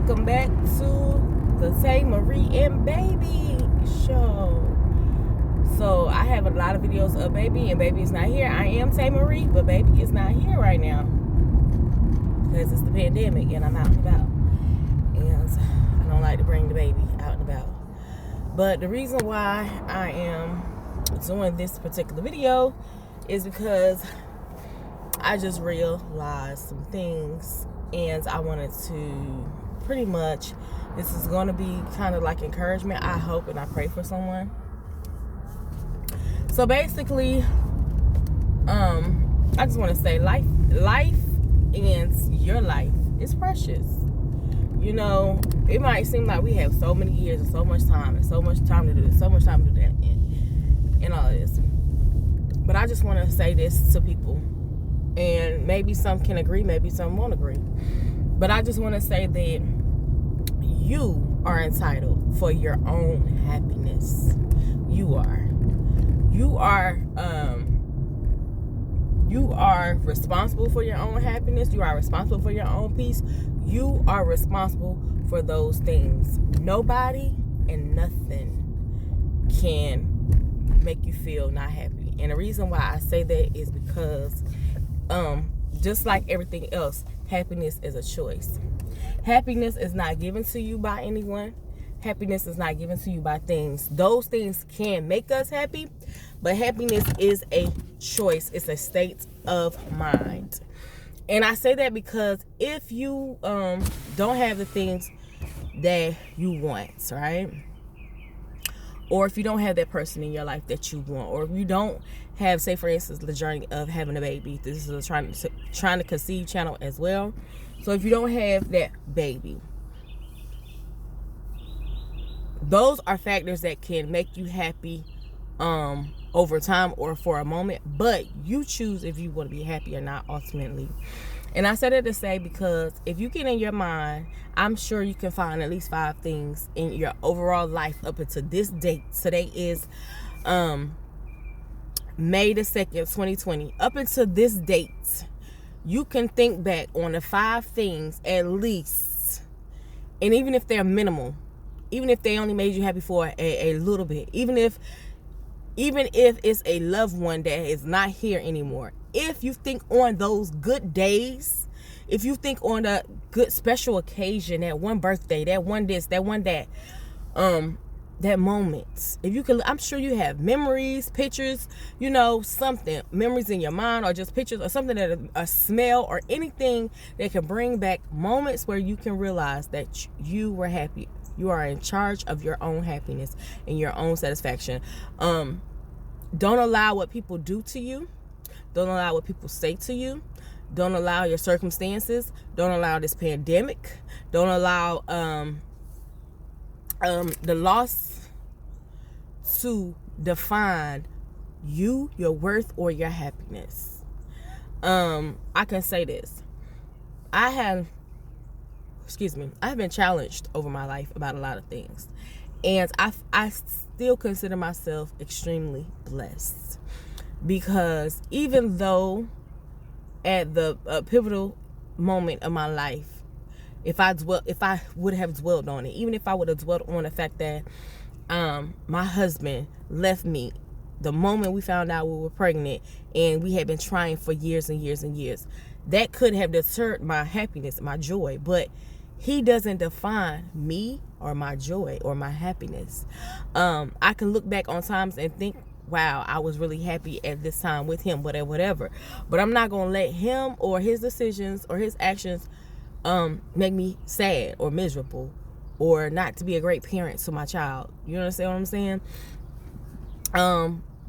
welcome back to the Tay Marie and Baby show. So I have a lot of videos of Baby, and Baby is not here. I am Tay Marie, but Baby is not here right now because it's the pandemic and I'm out and about, and I don't like to bring the baby out and about. But the reason why I am doing this particular video is because I just realized some things, and I wanted to pretty much, this is going to be kind of like encouragement, I hope, and I pray for someone. So basically, I just want to say life and your life is precious. You know, it might seem like we have so many years and so much time to do this, so much time to do that, and all of this. But I just want to say this to people, and maybe some can agree, maybe some won't agree. But I just want to say that you are entitled for your own happiness. You are responsible for your own happiness. You are responsible for your own peace. You are responsible for those things. Nobody and nothing can make you feel not happy. And the reason why I say that is because just like everything else, happiness is a choice. Happiness is not given to you by anyone. Happiness is not given to you by things. Those things can make us happy, but happiness is a choice. It's a state of mind. And I say that because if you don't have the things that you want, right? Or if you don't have that person in your life that you want, or if you don't have, say for instance, the journey of having a baby. This is a trying to conceive channel as well. So if you don't have that baby, those are factors that can make you happy over time or for a moment, but you choose if you want to be happy or not ultimately. And I said it to say, because if you get in your mind, I'm sure you can find at least 5 things in your overall life up until this date. Today is May the 2nd, 2020. Up until this date, you can think back on the 5 things at least, and even if they're minimal, even if they only made you happy for a little bit, even if it's a loved one that is not here anymore, if you think on those good days, if you think on a good special occasion, that one birthday, that one this, that one that, that moment, if you can, I'm sure you have memories, pictures, you know, something, memories in your mind, or just pictures, or something that a smell, or anything that can bring back moments where you can realize that you were happy. You are in charge of your own happiness and your own satisfaction. Don't allow what people do to you. Don't allow what people say to you. Don't allow your circumstances. Don't allow this pandemic. Don't allow the loss to define you, your worth, or your happiness. I can say this. I have been challenged over my life about a lot of things. And I still consider myself extremely blessed. Because even though at the pivotal moment of my life, if I would have dwelled on it, even if I would have dwelled on the fact that my husband left me the moment we found out we were pregnant, and we had been trying for years and years and years, that could have deterred my happiness, my joy. But he doesn't define me or my joy or my happiness. I can look back on times and think, wow, I was really happy at this time with him, whatever. But I'm not going to let him or his decisions or his actions make me sad or miserable, or not to be a great parent to my child. You understand what I'm saying?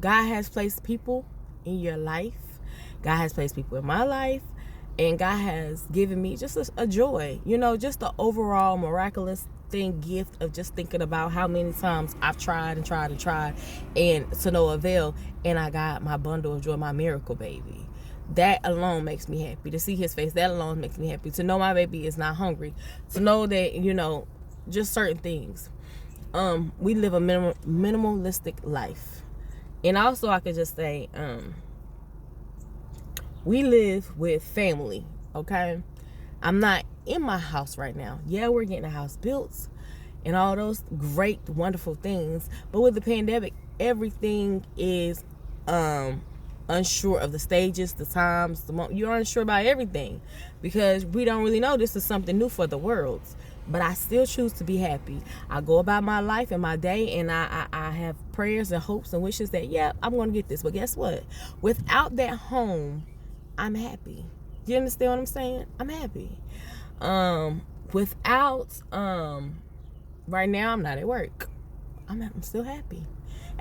God has placed people in your life. God has placed people in my life. And God has given me just a joy, you know, just the overall miraculous gift of just thinking about how many times I've tried and to no avail, and I got my bundle of joy, my miracle baby. That alone makes me happy. To see his face, that alone makes me happy. To know my baby is not hungry. To know that, you know, just certain things. We live a minimalistic life. And also I could just say, we live with family, okay? I'm not in my house right now. Yeah, we're getting a house built and all those great, wonderful things. But with the pandemic, everything is unsure of the stages, the times, the moment. You're unsure about everything because we don't really know. This is something new for the world. But I still choose to be happy. I go about my life and my day, and I have prayers and hopes and wishes that, yeah, I'm going to get this. But guess what? Without that home, I'm happy. You understand what I'm saying? I'm happy. Without, right now, I'm not at work. I'm still happy.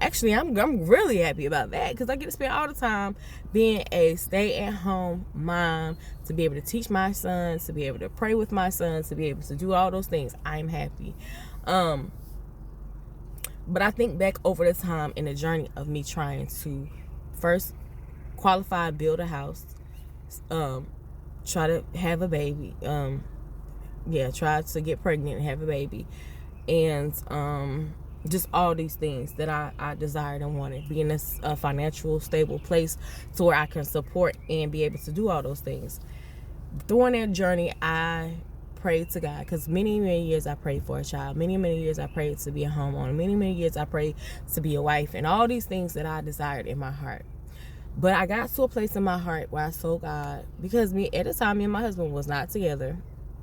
Actually, I'm really happy about that because I get to spend all the time being a stay-at-home mom, to be able to teach my sons, to be able to pray with my sons, to be able to do all those things. I'm happy. But I think back over the time in the journey of me trying to first qualify, build a house, try to have a baby, try to get pregnant and have a baby, and just all these things that I desired and wanted. Be in a financial stable place to where I can support and be able to do all those things. During that journey, I prayed to God because many, many years I prayed for a child. Many, many years I prayed to be a homeowner. Many, many years I prayed to be a wife and all these things that I desired in my heart. But I got to a place in my heart where I told God, because at the time, me and my husband was not together.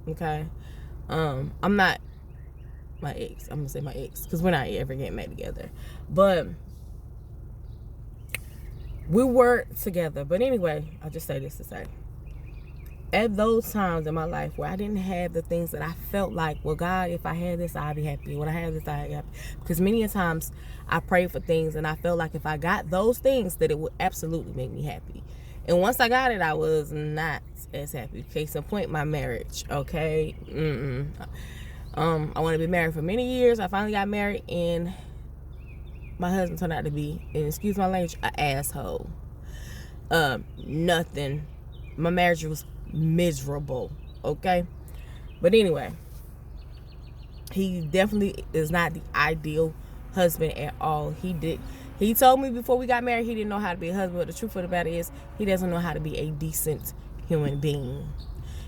Okay. I'm not my ex. I'm gonna say my ex because we're not ever getting back together, but we were together. But anyway, I'll just say this to say, at those times in my life where I didn't have the things that I felt like, well, God, if I had this, I'd be happy. When I had this, I'd be happy. Because many a times I prayed for things and I felt like if I got those things, that it would absolutely make me happy. And once I got it, I was not as happy. Case in point, my marriage. Okay. I want to be married for many years. I finally got married, and my husband turned out to be, and excuse my language, an asshole. Nothing. My marriage was miserable. Okay, but anyway, he definitely is not the ideal husband at all. He told me before we got married he didn't know how to be a husband, but the truth of the matter is he doesn't know how to be a decent human being.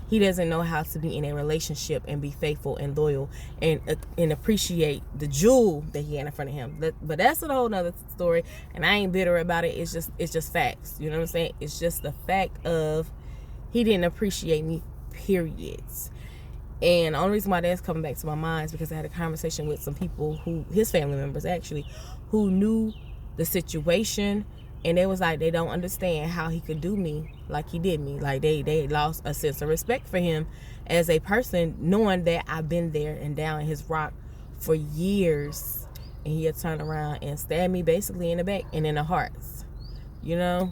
He doesn't know how to be in a relationship and be faithful and loyal and appreciate the jewel that he had in front of him. But that's a whole nother story, and I ain't bitter about it. It's just facts. You know what I'm saying? It's just the fact of he didn't appreciate me, period. And the only reason why that's coming back to my mind is because I had a conversation with some people his family members actually, who knew the situation. And they was like, they don't understand how he could do me like he did me. Like they lost a sense of respect for him as a person, knowing that I've been there and down in his rock for years. And he had turned around and stabbed me basically in the back and in the hearts. You know?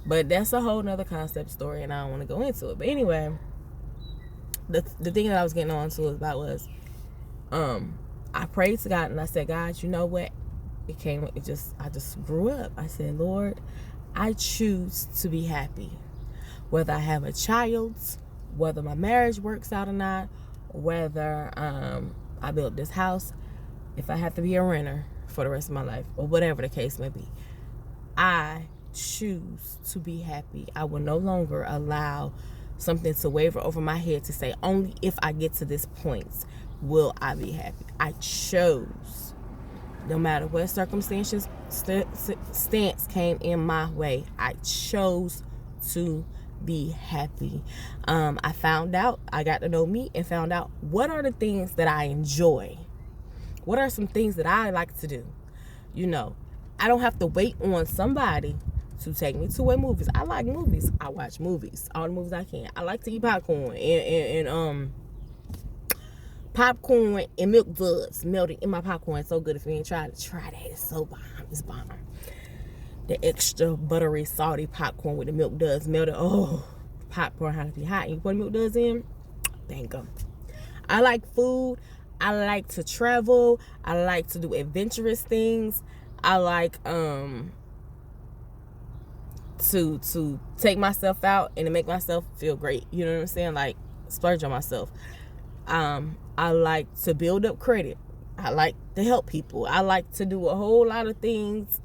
But that's a whole nother concept story, and I don't want to go into it. But anyway, the thing that I was getting on to was I prayed to God and I said, God, you know what? I just grew up. I said, Lord, I choose to be happy. Whether I have a child, whether my marriage works out or not, whether I built this house, if I have to be a renter for the rest of my life, or whatever the case may be, I choose to be happy. I will no longer allow something to waver over my head to say, only if I get to this point will I be happy. I chose. No matter what circumstances, stance came in my way, I chose to be happy. I got to know me and found out what are the things that I enjoy. What are some things that I like to do? You know, I don't have to wait on somebody to take me to movies. I like movies. I watch movies. All the movies I can. I like to eat popcorn and popcorn and milk duds melted in my popcorn. It's so good. If you ain't tried it, try that. It's so bomb. It's bomb. The extra buttery, salty popcorn with the milk duds melted. Oh, popcorn has to be hot. And you put milk duds in, thank them. I like food. I like to travel. I like to do adventurous things. I like to take myself out and to make myself feel great. You know what I'm saying? Like splurge on myself. I like to build up credit. I like to help people. I like to do a whole lot of things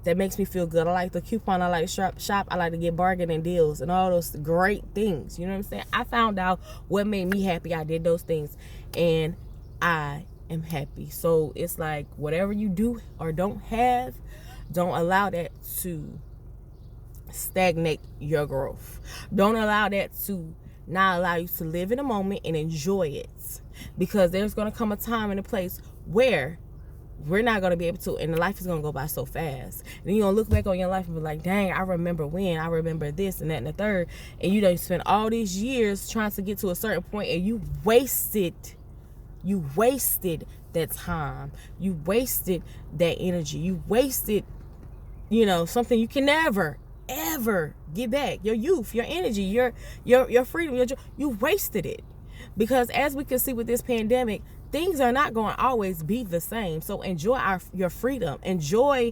that makes me feel good. I like the coupon. I like to shop. I like to get bargaining deals and all those great things. You know what I'm saying? I found out what made me happy. I did those things, and I am happy. So it's like, whatever you do or don't have, don't allow that to stagnate your growth. Don't allow that to not allow you to live in the moment and enjoy it, because there's going to come a time and a place where we're not going to be able to, and life is going to go by so fast. And you're going to look back on your life and be like, dang, I remember when, I remember this and that and the third. And you don't spend all these years trying to get to a certain point, and you wasted that time. You wasted that energy. You wasted, something you can never, ever get back. Your youth, your energy, your freedom, you wasted it. Because as we can see with this pandemic, things are not going to always be the same. So enjoy your freedom. Enjoy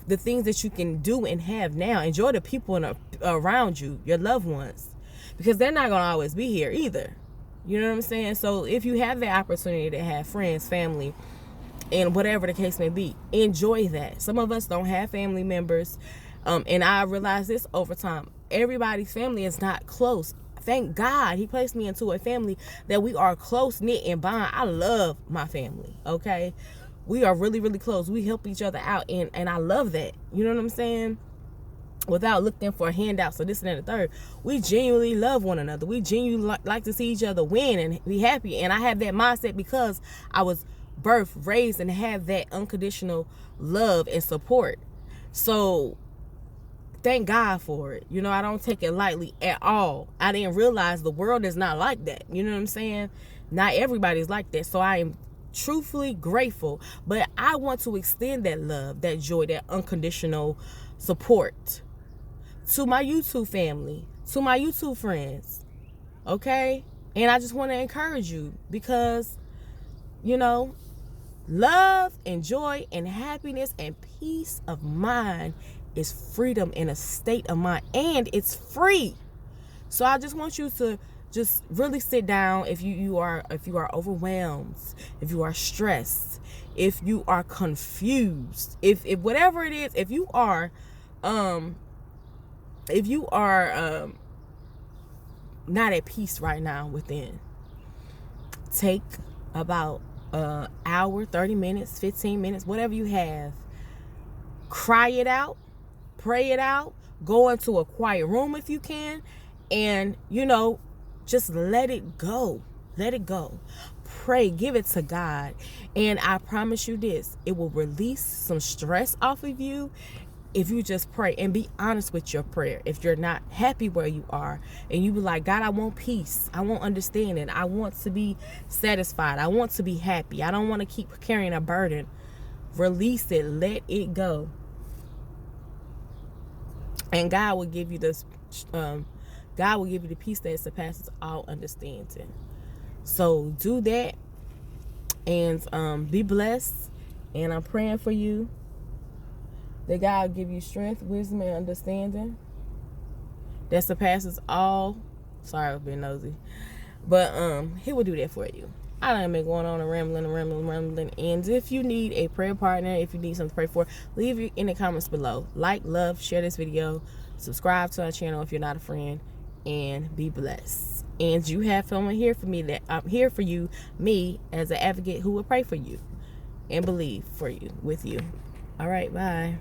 the things that you can do and have now. Enjoy the people around you, your loved ones, because they're not going to always be here either. You know what I'm saying? So if you have the opportunity to have friends, family, and whatever the case may be, enjoy that. Some of us don't have family members. And I realized this over time. Everybody's family is not close. Thank God he placed me into a family that we are close-knit and bond. I love my family, okay? We are really, really close. We help each other out, and I love that. You know what I'm saying? Without looking for handouts or this and that and the third. We genuinely love one another. We genuinely like to see each other win and be happy. And I have that mindset because I was birthed, raised, and have that unconditional love and support. So thank God for it. I don't take it lightly at all. I didn't realize the world is not like that. You know what I'm saying? Not everybody's like that. So I am truthfully grateful. But I want to extend that love, that joy, that unconditional support to my YouTube family, to my YouTube friends. Okay? And I just want to encourage you because, love and joy and happiness and peace of mind is freedom in a state of mind, and it's free. So I just want you to just really sit down. If you are overwhelmed, if you are stressed, if you are confused, if whatever it is, if you are not at peace right now within, take about an hour, 30 minutes, 15 minutes, whatever you have, cry it out, pray it out, go into a quiet room if you can, and just let it go. Pray, give it to God, and I promise you this, it will release some stress off of you if you just pray and be honest with your prayer. If you're not happy where you are, and you be like, God, I want peace, I want understanding, I want to be satisfied, I want to be happy, I don't want to keep carrying a burden. Release it, let it go. And God will give you this. God will give you the peace that surpasses all understanding. So do that, and be blessed. And I'm praying for you that God will give you strength, wisdom, and understanding that surpasses all. Sorry, I've been nosy, but He will do that for you. I done been going on and rambling. And if you need a prayer partner, if you need something to pray for, leave it in the comments below. Like, love, share this video, subscribe to our channel if you're not a friend, and be blessed. And you have someone here for me, that I'm here for you, me as an advocate who will pray for you and believe for you, with you. All right, bye.